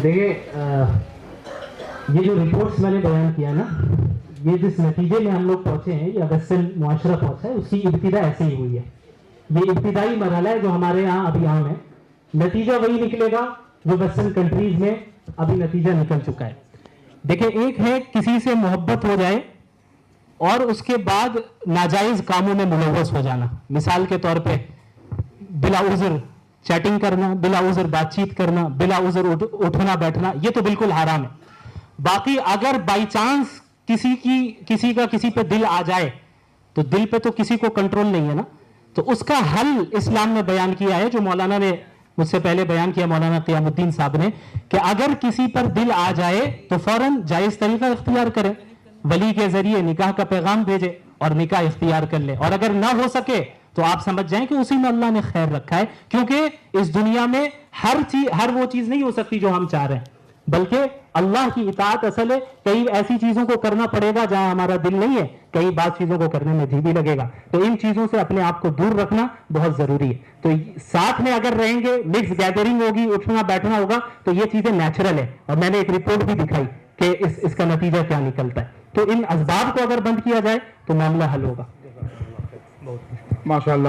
دیکھیے یہ جو رپورٹس میں نے بیان کیا نا، یہ جس نتیجے میں ہم لوگ پہنچے ہیں یا ویسٹرن معاشرہ پہنچا ہے، اس کی ابتدا ایسے ہی ہوئی ہے. یہ ابتدائی مرحلہ ہے جو ہمارے یہاں ابھی عام ہے. نتیجہ وہی نکلے گا جو ویسٹرن کنٹریز میں ابھی نتیجہ نکل چکا ہے. دیکھیں، ایک ہے کسی سے محبت ہو جائے اور اس کے بعد ناجائز کاموں میں ملوث ہو جانا. مثال کے طور پہ بلا عذر چیٹنگ کرنا، بلا عذر بات چیت کرنا، بلا عذر اٹھنا بیٹھنا، یہ تو بالکل حرام ہے. باقی اگر بائی چانس کسی کا کسی پہ دل آ جائے تو دل پہ تو کسی کو کنٹرول نہیں ہے نا، تو اس کا حل اسلام نے بیان کیا ہے، جو مولانا نے مجھ سے پہلے بیان کیا، مولانا قیام الدین صاحب نے، کہ اگر کسی پر دل آ جائے تو فوراً جائز طریقہ اختیار کرے، ولی کے ذریعے نکاح کا پیغام بھیجے اور نکاح اختیار کر لے. اور اگر نہ ہو سکے تو آپ سمجھ جائیں کہ اسی میں اللہ نے خیر رکھا ہے، کیونکہ اس دنیا میں ہر وہ چیز نہیں ہو سکتی جو ہم چاہ رہے ہیں، بلکہ اللہ کی اطاعت اصل ہے. کئی ایسی چیزوں کو کرنا پڑے گا جہاں ہمارا دل نہیں ہے، کئی بات چیزوں کو کرنے میں جی بھی لگے گا. تو ان چیزوں سے اپنے آپ کو دور رکھنا بہت ضروری ہے. تو ساتھ میں اگر رہیں گے، مکس گیدرنگ ہوگی، اٹھنا بیٹھنا ہوگا، تو یہ چیزیں نیچرل ہے. اور میں نے ایک رپورٹ بھی دکھائی کہ اس کا نتیجہ کیا نکلتا ہے. تو ان اسباب کو اگر بند کیا جائے تو معاملہ حل ہوگا. ماشاء اللہ.